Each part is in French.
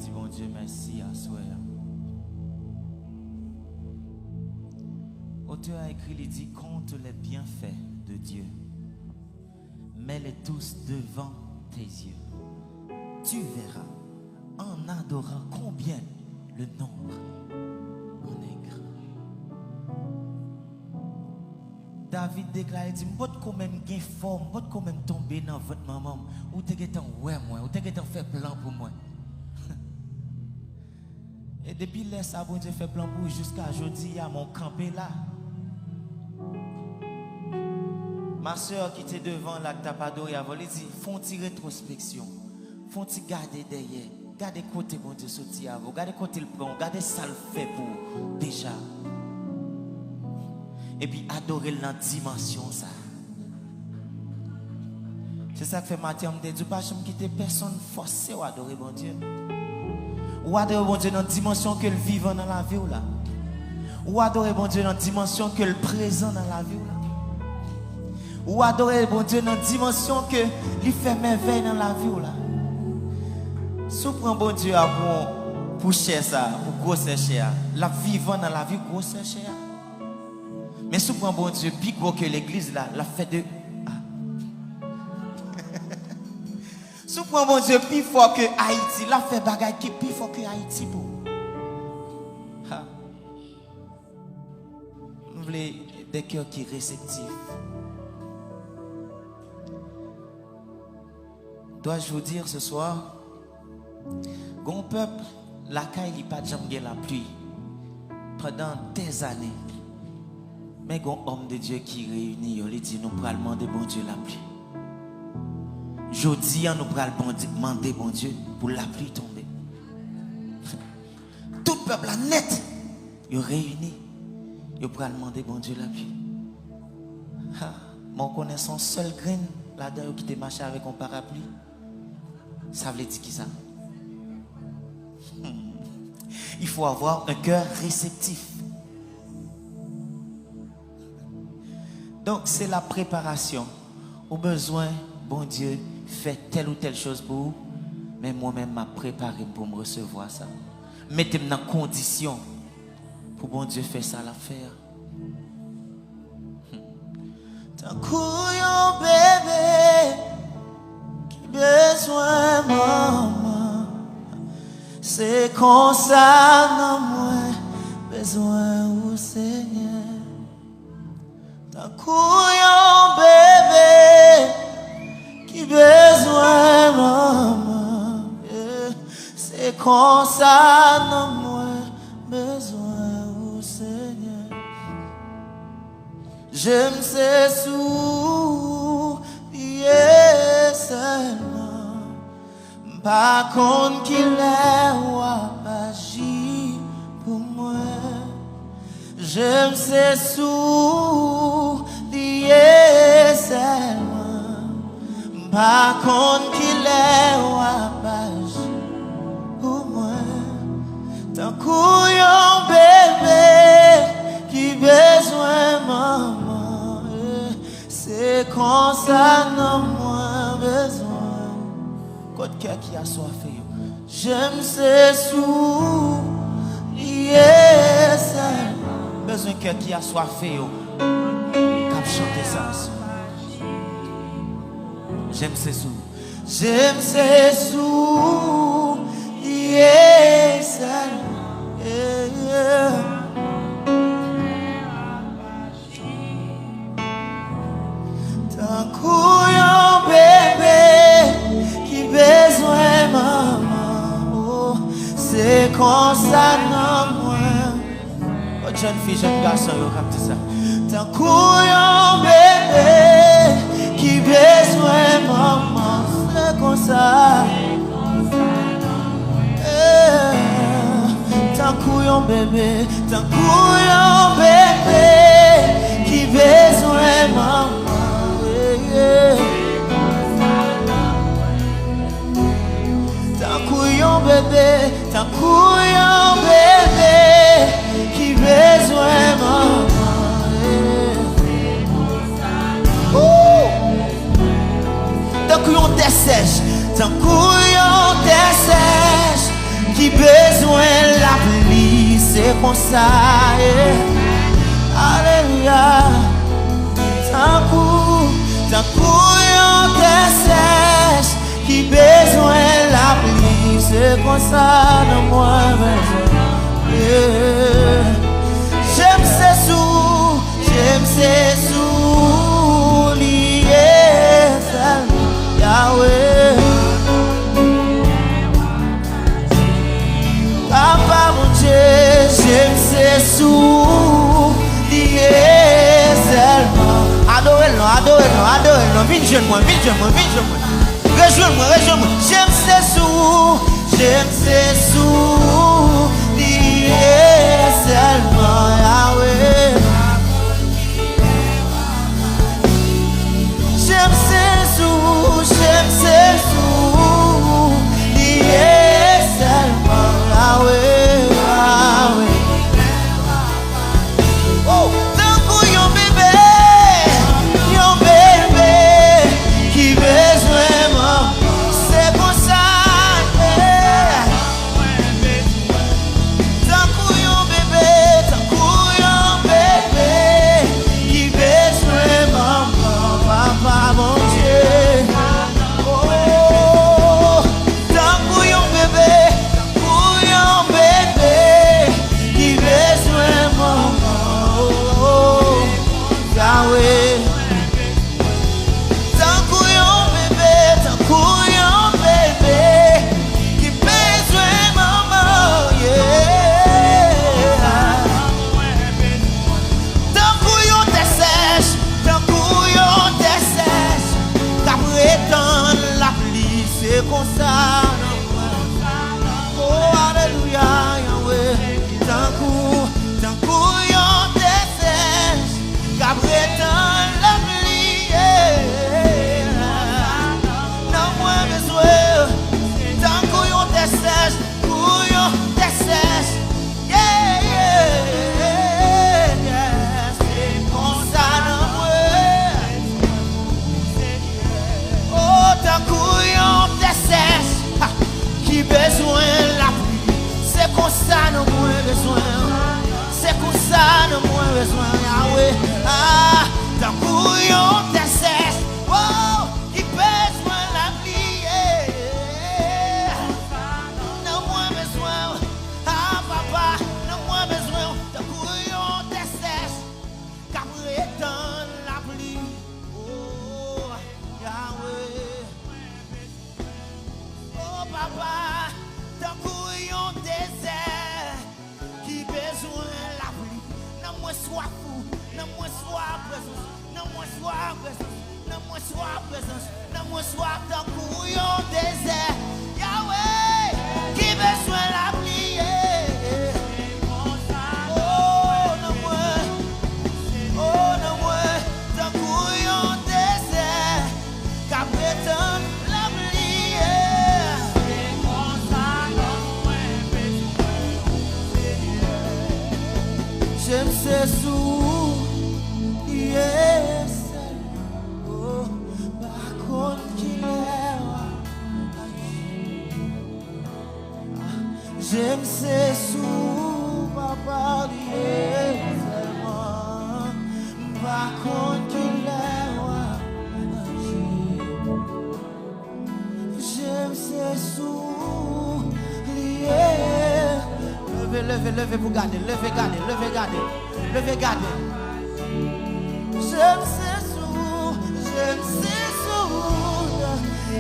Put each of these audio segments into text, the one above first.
dit bon Dieu merci à soi. L'auteur a écrit, il dit, compte les bienfaits de Dieu. Mets-les tous devant tes yeux. Tu verras, en adorant combien le nombre en est grand. David déclare, il dit, je vais quand même gagner forme, je vais quand même tomber dans votre maman. Ou tu es ouais moi, ou tu es fait plan pour moi. Et depuis là, ça, bon Dieu fait plan pour jusqu'à aujourd'hui, il y a mon campé là. Ma soeur qui était devant là, que tu n'as pas adoré avant, elle dit, font-ils rétrospection, font-ils garder derrière, garder côté bon Dieu sorti avant, garder côté le prend, garder ça le fait pour déjà. Et puis adorer dans la dimension ça. C'est ça que fait Mathieu, je me dis, pas jamais quitter personne forcé à adorer bon Dieu. Ou adorer bon Dieu dans la dimension que le vivant dans la vie là. Ou adorer bon Dieu dans la dimension que le présent dans la vie là. Ou adorer bon Dieu dans la dimension que il fait merveille dans la vie là. Si vous prenez bon Dieu pour cher ça, pour gros cher, la vivant dans la vie gros cher. Mais si vous prenez bon Dieu plus gros que l'église là, la fait de si vous prenez bon Dieu plus fort que Haïti, la fait bagaille qui plus fort que Haïti pour. Vous voulez des cœurs qui sont réceptifs. Dois-je vous dire ce soir, mon peuple, la caille n'a pas jamais la pluie pendant des années. Mais un homme de Dieu qui réunit, il dit, nous pourrons demander bon Dieu la pluie. Jodi, nous pourrons demander bon Dieu pour la pluie tomber. Tout le peuple net, il réunit, il pourra demander bon Dieu la pluie. Mon connaissance seul grain là-dedans qui te marché avec un parapluie. Ça veut dire qui ça? Il faut avoir un cœur réceptif. Donc c'est la préparation. Au besoin, bon Dieu fait telle ou telle chose pour vous, mais moi-même m'a préparé pour me recevoir ça. Mettez-moi dans condition pour bon Dieu faire ça l'affaire. Tant couillon bébé qui besoin maman, c'est comme ça non moins besoin au Seigneur. Tant couillon bébé qui besoin maman, c'est comme ça non moins besoin au Seigneur. Je me sais souiller seulement, par contre qu'il est ou agir pour moi. Je me sais souiller seulement, par contre qu'il est ou agir pour moi. Tant couillon bébé qui besoin maman, c'est comme ça non moins besoin. Côté cœur qui a soifé, j'aime ces souliers seuls. Besoin cœur qui a soifé, cap chanter ça. J'aime ces souliers seuls. Tant couillon bébé qui besoin maman, oh, c'est comme ça non moins. Oh, jeune fille, jeune garçon, yo capte ça. Tant couillon bébé qui besoin maman, c'est comme ça. Tant couillon bébé qui besoin maman. Tant couillon bébé qui besoin maman. Tant couillon t'es sèche comme ça. Alléluia. Tant coup, yon te sèche qui besoin la pluie. C'est comme ça dans moi besoin. J'aime ces sous liés Yahweh. Papa mon Dieu, j'aime ces sous liés seulement. Adorez-le, viens jeune-moi. Rejoins-moi. J'aime ces sous liés seulement Yahweh. J'aime ces sous liés seulement Yahweh. Oh, tant que yon bébé qui besoin moi, c'est pour ça. Tant que yon bébé qui besoin maman, papa mon Dieu. Oh, tant que yon bébé qui besoin maman, oh, Yahweh. Tant que yon bébé qui besoin maman, yeah. Tant que yon te sèche, qu'après tant la pluie, c'est comme ça. Oh, alléluia, Yahweh. Tant que yon te sèche, qu'après tant la pluie, yeah. Non, moi besoin. Tant que yon te sèche, yeah, c'est comme ça, non, moi. Oh, tant que yon te sèche, qui besoin la pluie. C'est comme ça, non, moi besoin. C'est comme ça, non, moi besoin, Yahweh. Ah, tant que yon te sèche, oh, qui besoin la pluie. Yeah. Non, moi besoin. Ah, papa, non, moi besoin. Tant que yon te sèche, qu'après tant la pluie. Oh, Yahweh. Oh, papa, tant que yon désert qui besoin la pluie. Non, moi soif fou, non, moi soif présence, non, moi soif présence, non, moi soif présence, non, moi soif tant que yon désert. Yahweh, qui besoin la pluie. Oh, non, moi, tant que yon désert, qu'après tant la pluie. J'aime ces sous, yes, oh, par contre qu'il est. J'aime ces sous, papa, yes, par contre qu'il est. J'aime ces sous, yes. Levez pour garder, levez garder. J'aime ces sous,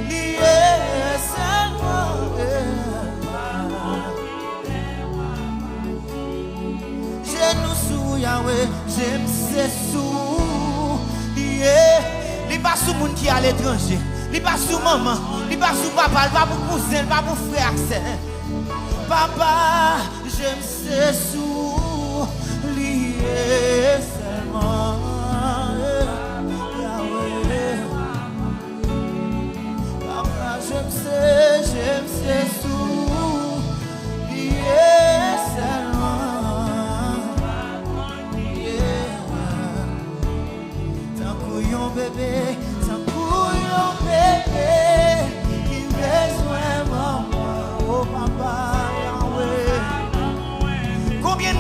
liés seulement. J'aime nous sous Yahweh, j'aime ces sous, liés. Il pas sous monde qui est à l'étranger, il pas sous maman, il pas sous papa, il pas pour cousin, il pas pour frère. Papa, j'aime ces sous liés seulement. Yahweh. Papa, j'aime ces sous liés seulement. Yeah. Tant que yon bébé, qui besoin maman. Oh papa. Combien de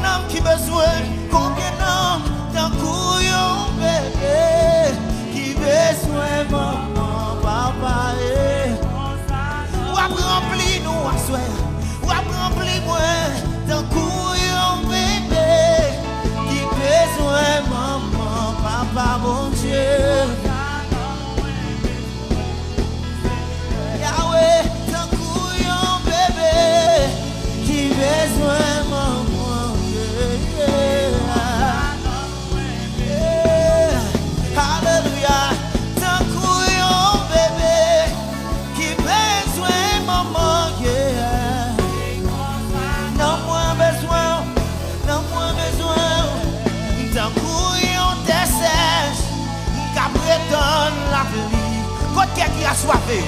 assoiffé.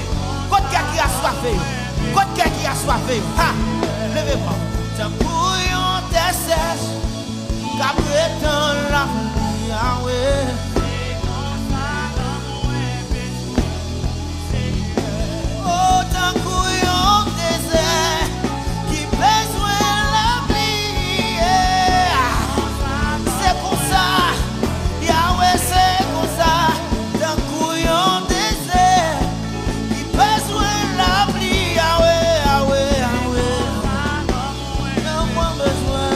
Côté qui a assoiffé. Côté qui a assoiffé. Ha! Levez-moi. Tant bouillon t'es sèche. Qu'après tant la pluie. Ah ouais. Oh, tant bouillon désert. Qui besoin la pluie. C'est comme ça. Yahweh, c'est comme ça. Tant bouillon désert. Qui besoin la pluie. Yahweh, Yahweh, Yahweh. Non, moi besoin.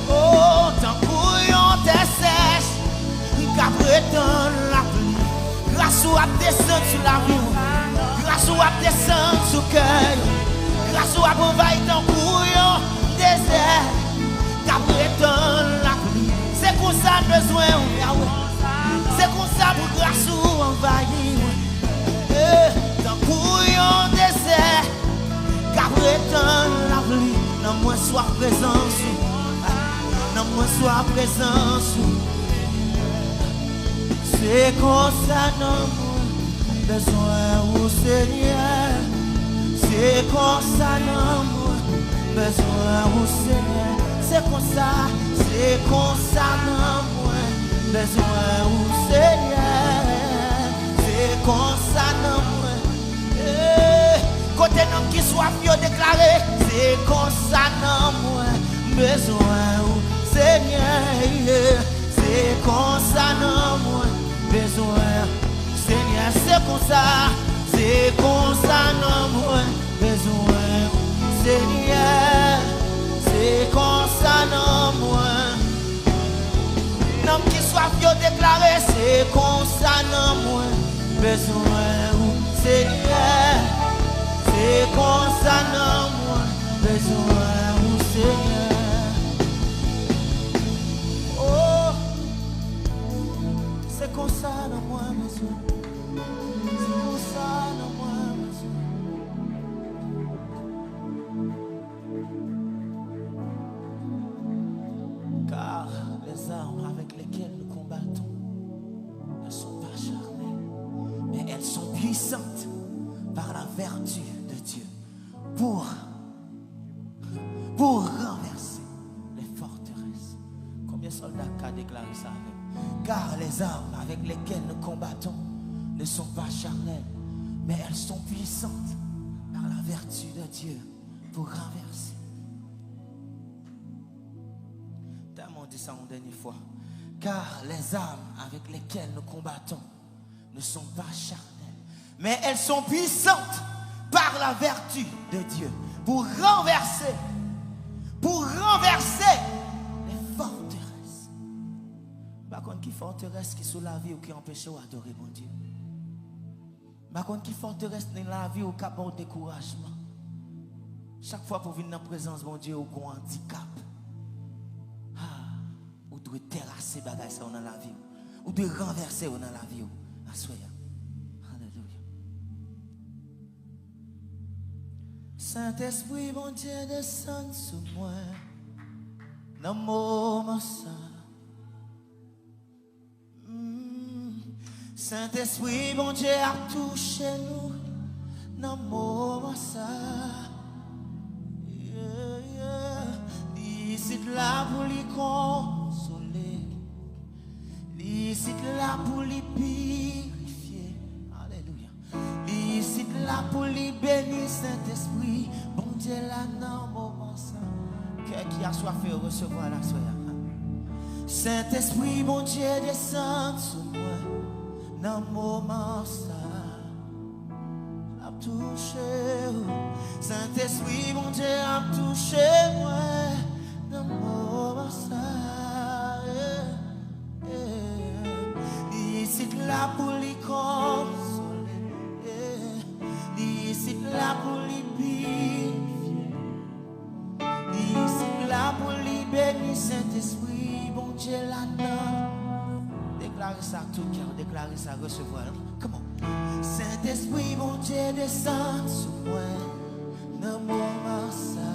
Oh, tant bouillon t'es sèche. Qu'après tant la pluie. Grâce à descendre sur la vie. Grâce à descendre sur le cœur. Grâce à envahir ton couillon désert. Qu'après tant la pluie. C'est comme ça besoin, Yahweh. C'est comme ça pour grâce à envahir. Ton couillon désert. Qu'après tant la pluie. Non, moi sois présence. Non, moi sois présence. C'est comme ça, non, besoin au Seigneur. C'est comme ça, non, besoin au Seigneur. C'est comme ça, non, besoin au Seigneur. C'est comme ça, non, côté homme qui soit vieux déclaré. C'est comme ça, non, besoin au Seigneur. C'est comme ça, non, besoin, Seigneur, c'est comme ça, non, moi, besoin, Seigneur, c'est comme ça, non, moi, non, qui soit vieux déclaré, c'est comme ça, non, moi, besoin, Seigneur, c'est comme ça, non, moi, besoin, Seigneur. C'est comme ça dans moi besoin. C'est comme ça dans moi besoin. Car les armes avec lesquelles nous combattons ne sont pas charnelles, mais elles sont puissantes par la vertu de Dieu pour renverser les forteresses. Combien de soldats qu'a déclaré ça avec? Car les armes avec lesquelles nous combattons ne sont pas charnelles, mais elles sont puissantes par la vertu de Dieu pour renverser. T'as dit ça une dernière fois. Car les armes avec lesquelles nous combattons ne sont pas charnelles, mais elles sont puissantes par la vertu de Dieu pour renverser les forteresses. Par contre, qui forteresse qui sous la vie ou qui empêche d'adorer mon Dieu. Par contre, qui forteresse dans la vie ou qui apporte découragement. Chaque fois pour venir dans la présence de mon Dieu ou qu'on handicap. Ou doit terrasser bagay ça dans la vie. Ou doit renverser dans la vie. Assoya. Alléluia. Saint-Esprit, mon Dieu, descend sur moi. Dans mon moment ça. Saint-Esprit, bon Dieu, a touché nous dans le moment ça. Ici là pour les consoler, ici là pour les purifier. Alléluia. Ici là pour les bénir, Saint-Esprit, bon Dieu, là dans le moment ça. Cœur qui a soif de recevoir la soya. Saint-Esprit, bon Dieu, descend sur moi. Dans le moment ça, a touché. Saint-Esprit, mon Dieu, a touché moi. Dans le moment ça, ici là pour les consoler, ici là pour les purifier, ici là pour les bénir. Saint-Esprit, mon Dieu, là-dedans. Déclarez ça tout cœur, déclarez ça, recevoir. Comment? Saint-Esprit, mon Dieu, descend sur moi. Dans mon moment ça.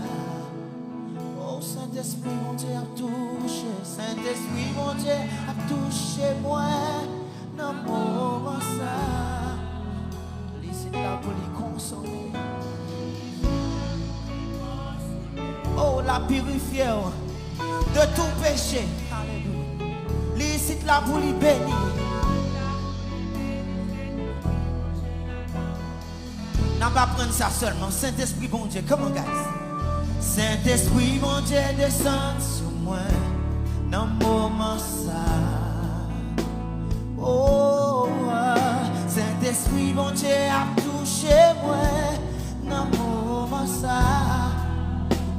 Oh, Saint-Esprit, mon Dieu, a touché. Saint-Esprit, mon Dieu, a touché moi. Dans mon moment ça. là pour les consoler. Oh, la purifier de tout péché. Alléluia. Licite là pour les bénir. N'a pas prendre ça seulement. Saint-Esprit, bon Dieu, comment guys? Saint-Esprit, bon Dieu, descend sur moi dans le moment ça. Oh, Saint-Esprit, bon Dieu, a touché moi dans le moment ça.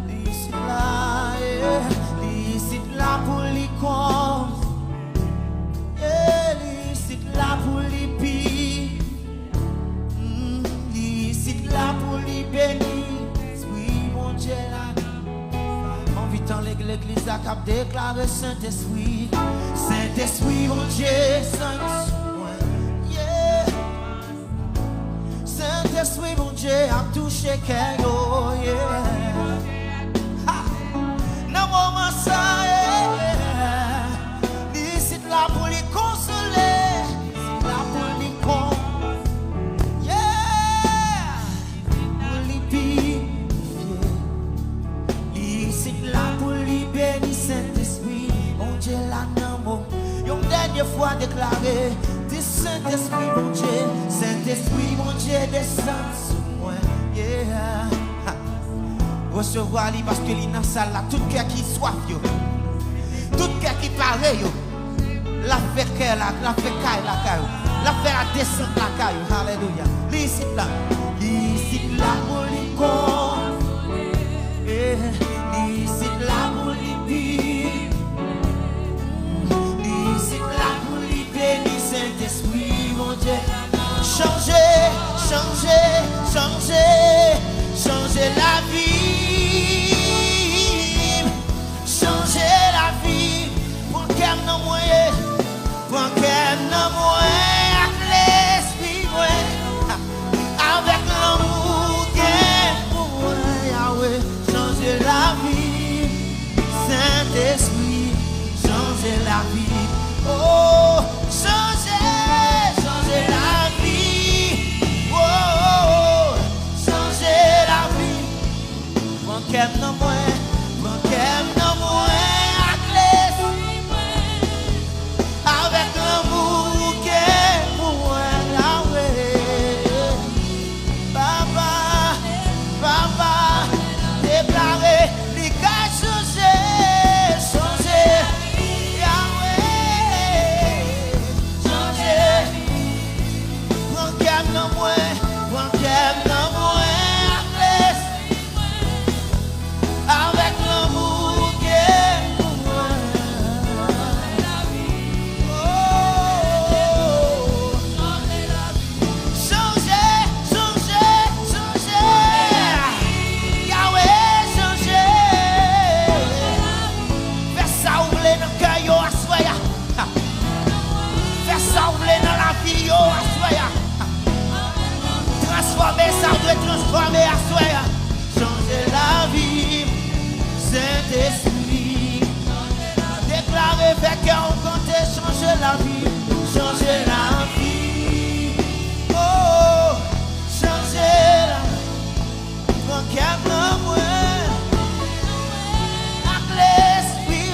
Ici là pour les causes. Ici là pour les pires. Là pour les bénir, oui mon Dieu là. En vitant l'église a cap déclaré Saint-Esprit, Saint-Esprit mon Dieu, Saint-Esprit, yeah. Saint-Esprit mon Dieu a touché cœur, yeah. Dans moment ça, yeah. Ici là pour les consoler, là pour les consoler. Saint-Esprit, mon Dieu, la namo. Une dernière fois déclaré, dis Saint-Esprit, mon Dieu, Saint-Esprit, mon Dieu, descend sur moi. Yeah. Recevoir lui parce que lui dans la salle là, tout cœur qui soif, yo. Tout cœur qui parle, yo. La fait cœur là, la fait caille la caille. La fait la descente la caille. Alléluia. L'ici là pour les corps. L'ici là pour les pires. L'ici là pour les bénis. Saint-Esprit, mon Dieu. Changer, changer, changer, changer la vie. Changer la vie. Pour qu'elle n'en moye. Pour qu'elle n'en moye. Avec l'esprit, avec l'amour qu'elle pour Yahweh. Changer la vie. Saint-Esprit, changer la vie. Oh, changer, changer la vie. Oh, changer la vie. Pour qu'elle n'en moye. Pour qu'elle n'en moye. Avec l'amour qu'elle pour Yahweh. Papa, papa, déclaré, les gars changer, changer. Yahweh, changer. Pour qu'elle n'en moye, pour qu'elle n'en moye. Avec l'amour qu'elle pour moi. Transformer, ça doit transformer à soi. Changer la vie, Saint-Esprit. Déclarer, fait qu'on compte changer la vie, changer la vie. Oh, changer la vie. Pour qu'elle n'en moye. Avec l'esprit,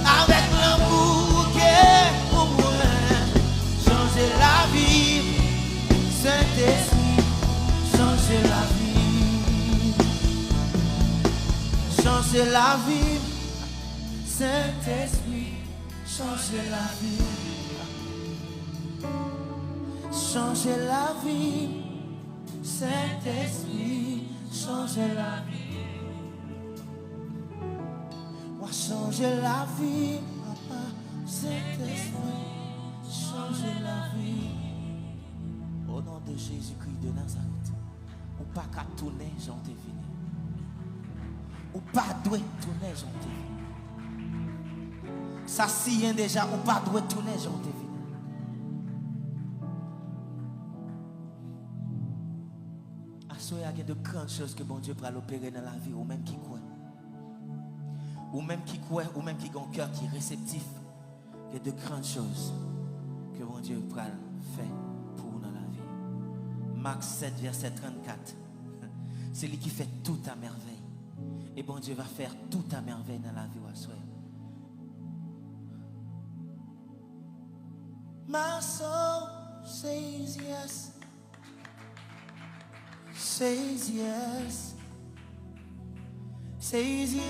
avec l'amour qu'elle pour moi. Changer la vie. Saint-Esprit, changer la vie. Changer la vie. Saint-Esprit, changer la vie. Changer la vie. Saint-Esprit, changer la vie. Moi changer la vie, papa. Saint-Esprit, changer la vie. Au nom de Jésus-Christ de Nazareth, ou pas qu'à tourner, j'en t'ai fini. Ou pas doit tourner, j'en t'ai fini. Ça s'y est déjà, ou pas doit tourner, j'en t'ai fini. Assoyez il y a de grandes choses que bon Dieu peut l'opérer dans la vie, ou même qui croit. Ou même qui croit, ou même qui a un cœur qui est réceptif. Il y a de grandes choses que bon Dieu peut faire. Marc 7, verset 34. C'est lui qui fait tout à merveille. Et bon Dieu va faire tout à merveille dans la vie à soi. My soul says yes. Says yes. Says yes.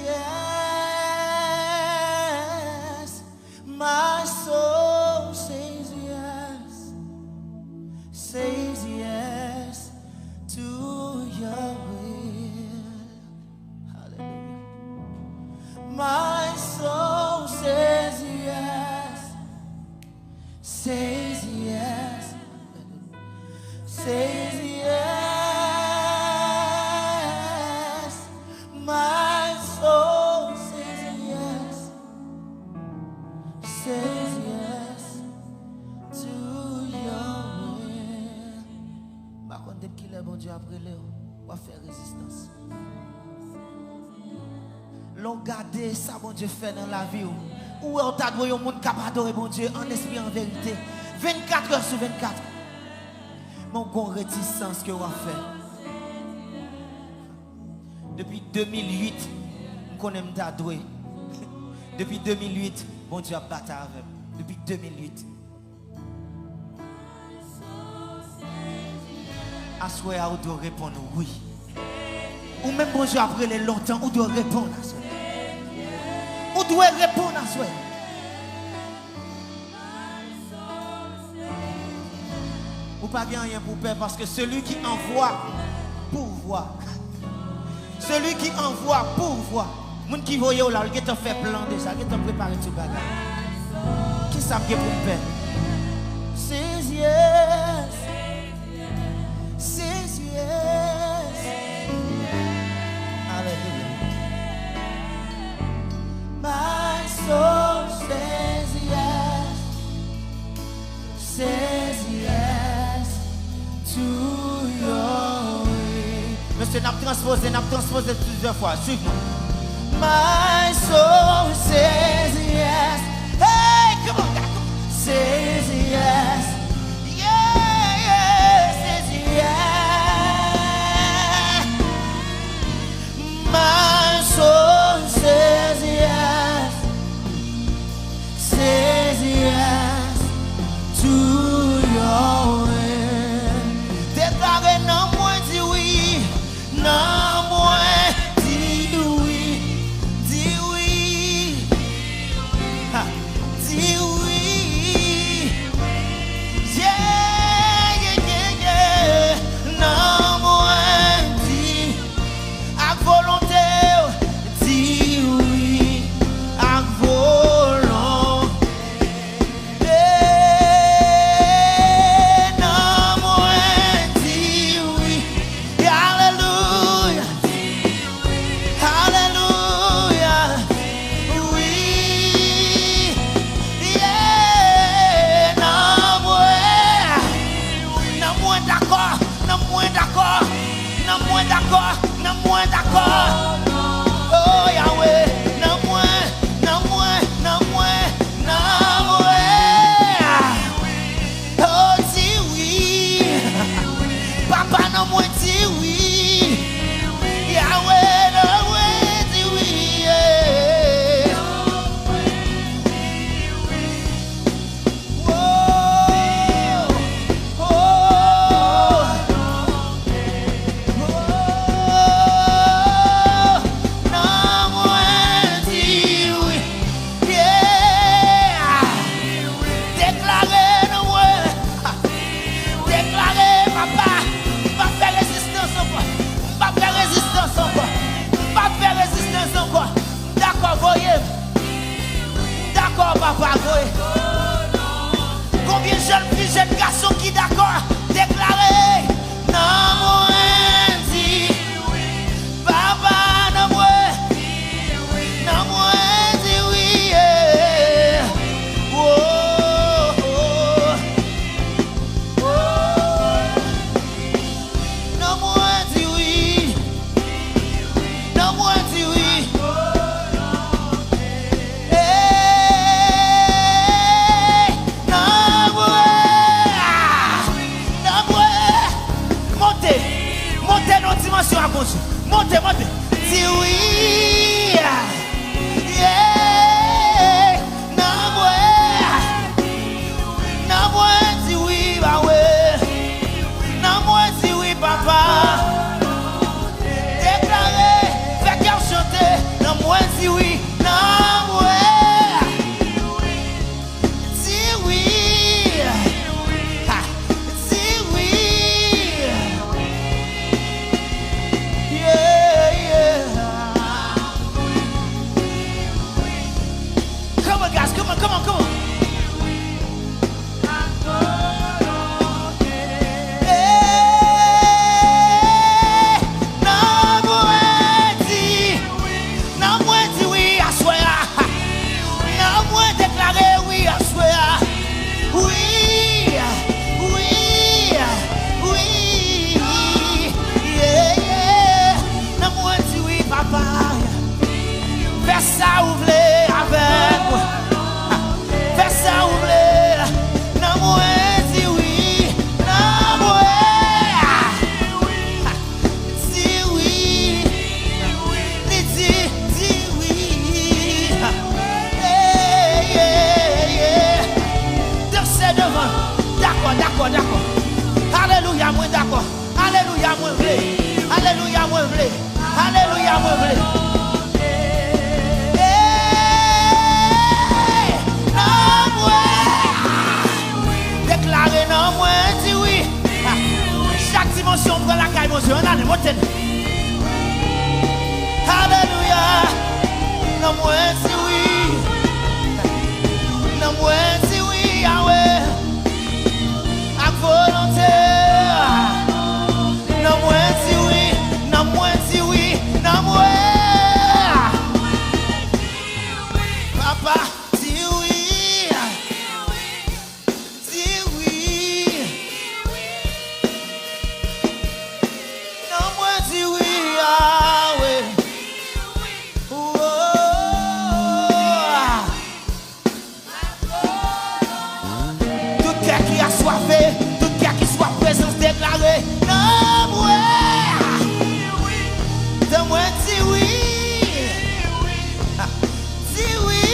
My soul says yes. Says yes to your will. Hallelujah. My soul says yes. Says yes. Says yes. My soul says yes. Says yes to your will. Par contre, dès qu'il est bon Dieu après lui, on va faire résistance. L'on garde ça, bon Dieu fait dans la vie. Où on t'a donné un monde capable d'adorer bon Dieu en esprit, en vérité. 24 heures sur 24. Mon grand réticence que on va faire. Depuis 2008, on connaît m'adorer. Depuis 2008, bon Dieu a battu avec. Depuis 2008. À soi, on doit répondre oui. Ou même bon Dieu après les longtemps, on doit répondre à soi. On doit répondre à soi. Ou pas bien rien pour peur parce que celui qui envoie pour voir. Celui qui envoie pour voir. Moun qui voye là, il a fait plan déjà, il a préparé tout bagage. Qui ça pour peur? Says yes. Says yes. Hallelujah. My soul says yes. Says yes to your way. Monsieur, n'a transposé plusieurs fois. Suive-moi. My soul says yes. Hey, come on, says yes. Yeah, yeah, says yes. My soul says yes. Says yes to your will. Déclarez non moins dit oui. Non moins dit oui. Dis oui. Ha. Dis oui. Yeah, yeah, yeah, yeah. Non moins dit. À volonté. Dis oui. À volonté. Non moins dit oui. Alléluia. Alléluia. Oui. Yeah. Non moins d'accord. Non moins d'accord. Non moins d'accord. Non moins d'accord. Oh Yahweh. Non moins. Non moins. Non moins. Non moins. Oh dis oui. Papa non moins dis oui. Yahweh non moins dis oui. Yeah. Whoa. Oh. Non moins dis oui. Yeah. Déclarez non moins. Déclarez papa. Pas faire résistance encore. Pas faire résistance encore. Pas faire résistance encore. D'accord, voyez. D'accord, papa, voyez. Combien de jeunes filles, jeunes garçons qui d'accord? Déclarez. Non, moins dit. Papa, non, moins. Non, moins dit oui. Yeah. Oh, oh, oh. Non, moins dit oui. Non, moins dit oui. Hey, non, moins. dis oui. Yeah. Non, moi dis oui, bah ouais. Non, moi dis oui, papa. Déclaré, fait qu'elle chanter. Non, moi dis oui. Non, moi dis oui. Ha, dis oui. Yeah, yeah. Come on, guys, come on, come on, come on. Fais ça ou v'lez avec moi. Fais ça ou v'lez. Non, moi dis oui. Non, moi dis oui. Dis oui. Yeah, yeah, yeah. Dansez devant. D'accord. Alléluia, moi d'accord. Alléluia, moi v'lez. Alléluia, moi v'lez. Alléluia, moi v'lez. Déclaré non, moi dis oui. Chaque dimension prend la caille, mon Dieu. On a les montagnes. Alléluia. Non, moi dis oui. Non, moi dis oui, Yahweh. À volonté. Non, moi dis oui. Non, moi dis oui. Non, moi. Papa. Déclaré, non, moi, de moi, dis oui, dis oui,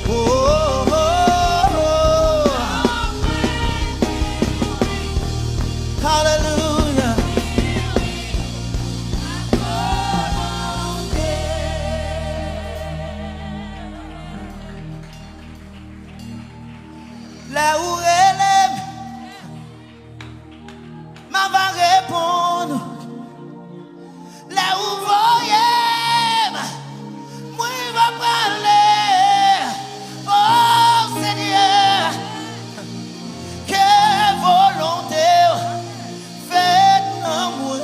oh, oh, oh. Hallelujah. Là où elle est, va répondre. Là où voyez, moi va parler. Oh Seigneur, que volonté faites en moi.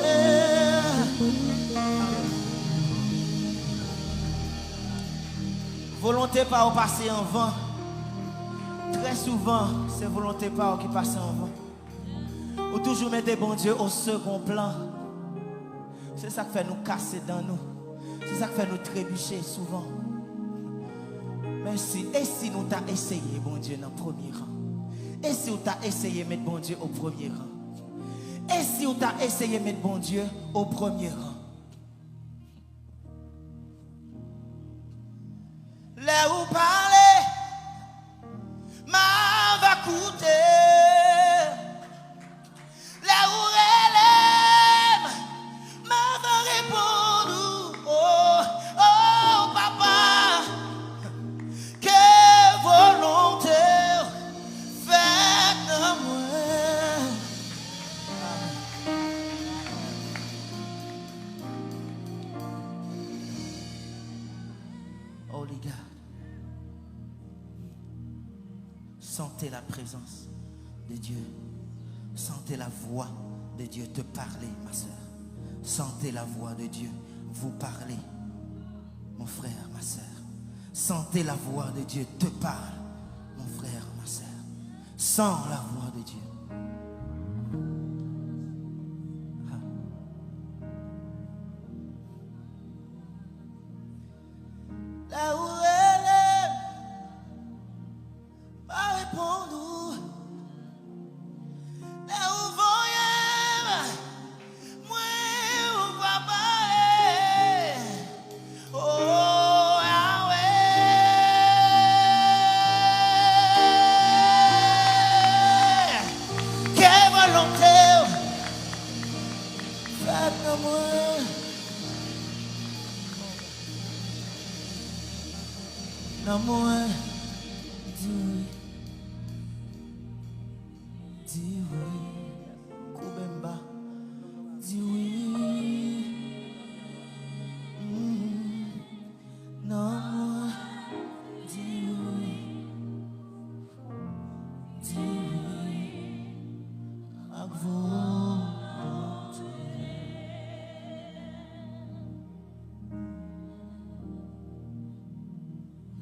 Volonté pas au passer en vent. Très souvent, c'est volonté pas qui passe en vent. Ou toujours mettre des bons dieux au second plan. C'est ça qui fait nous casser dans nous. C'est ça qui fait nous trébucher souvent. Merci. Et si nous t'as essayé, bon Dieu, dans le premier rang? Et si nous t'as essayé de mettre bon Dieu au premier rang? Et si nous t'as essayé de mettre bon Dieu au premier rang? Là où parler, m'a va coûter. Là où elle aime, m'a va répondre. Oh, oh, papa, que volonté faites en moi. Holy God, sentez la présence de Dieu. Sentez la voix de Dieu te parler, ma soeur. Sentez la voix de Dieu vous parler, mon frère, ma soeur. Sentez la voix de Dieu te parle, mon frère, ma soeur. Sens la voix de Dieu. Là où elle est, va répondre. Là où voyez, moi Non, moi, dis oui, Koubemba, dis oui. Non, moi, dis oui, à vous.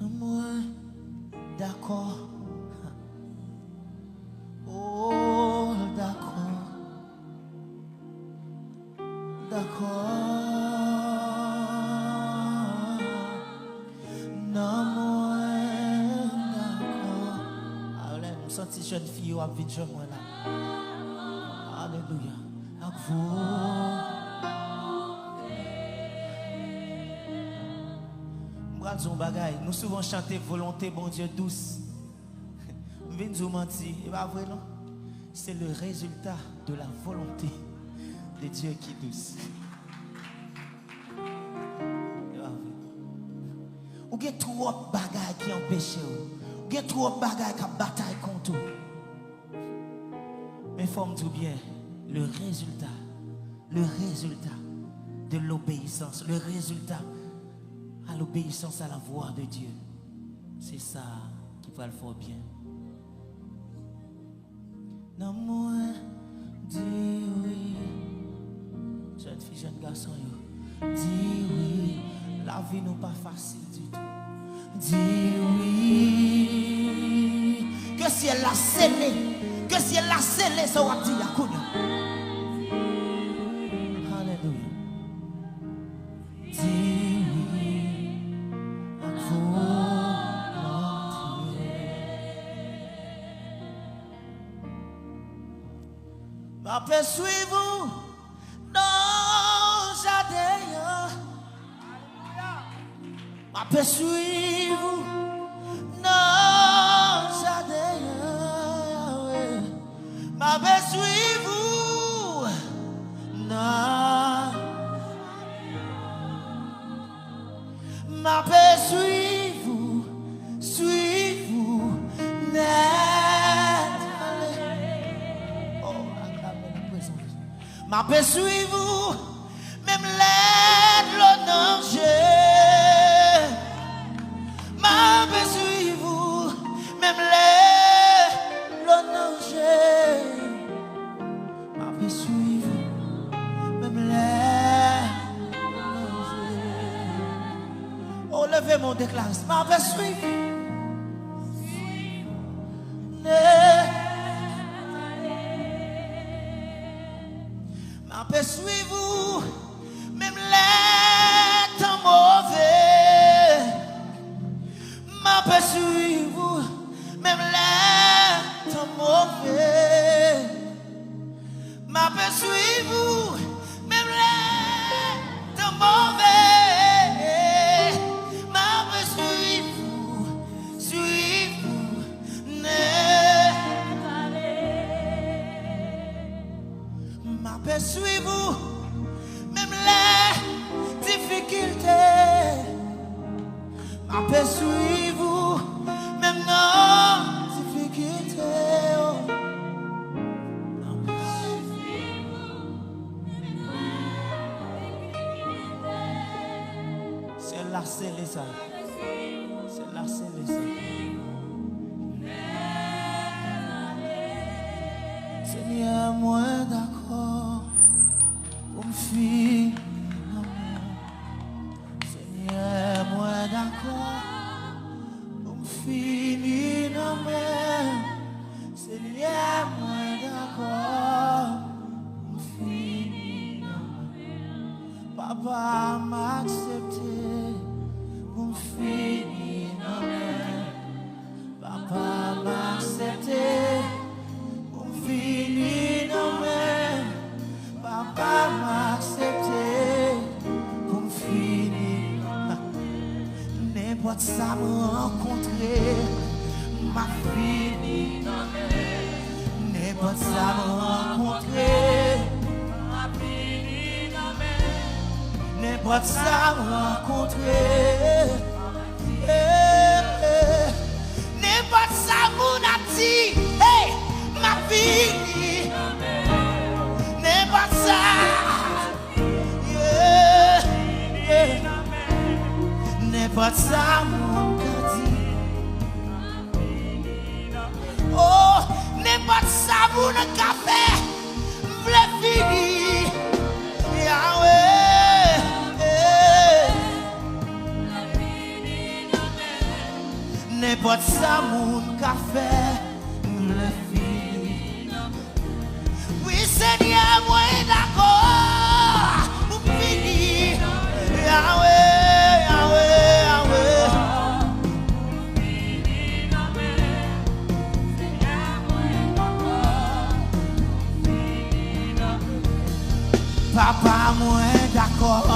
Non, moi, d'accord. Oh, d'accord. D'accord. Non, moi, d'accord. Allez, je me sens jeune fille ou à vite jeune moi là. Alléluia. Avec vous. Nous souvent chanter volonté, bon Dieu, douce. Nous mentir. Et pas vrai, non? C'est le résultat de la volonté de Dieu qui est douce. Ou il y a trop de bagages qui empêchent. Ou il y a trop de bagages qui bataillent contre vous. Mais forme tout bien. Le résultat de l'obéissance, le résultat à l'obéissance à la voix de Dieu. C'est ça qui va le faire bien. Non, moi, dis oui. Jeune fille, jeune garçon, dis oui. La vie n'est pas facile du tout. Dis oui. Que si elle l'a scellé, ça va dire à Kounia. Alléluia. Dis oui. À volonté. Ma paix suivez-vous dans jardin. Ma paix suivez-vous dans jardin. Ma paix suivez-vous dans. Ma paix suivez-vous net. Oh, acclamez la présence. Ma paix suivez-vous même l'aide le danger. Ma paix suivez-vous même l'aide le danger. Ma paix suivez-vous même l'aide le danger. Oh, levez mon déclaration. Ma paix suivez-vous. Ma paix suivez-vous même les temps mauvais. Ma paix suivez-vous même les temps mauvais. Ma paix suivez-vous même les temps mauvais. Ma paix suivez-vous ma paix suivez-vous même les difficultés. Ma paix suivez-vous même nos difficultés. Oh. Ma paix suivez-vous. C'est là, c'est les ça. C'est là, c'est les ça. Seigneur, moi d'accord pour me finir l'amour. Seigneur, moi d'accord pour me finir l'amour. Seigneur, moi d'accord pour me finir l'amour. Papa m'a accepté pour me finir l'amour. Papa m'a accepté. Fini non mais papa m'a accepté pour me finir. N'importe ça me rencontrer m'a fini non mais n'importe ça me rencontrer m'a fini non mais n'importe ça rencontrer. N'importe ça mon a dit, hey, ma fille. N'importe ça, n'importe ça mon a dit. Oh, n'importe ça mon a fait, m'vle fini. Yahweh, n'importe ça mon café, m'vle fini. Oui Seigneur, moi d'accord, pour finir. Yahweh, Yahweh, Yahweh. Papa, moi d'accord.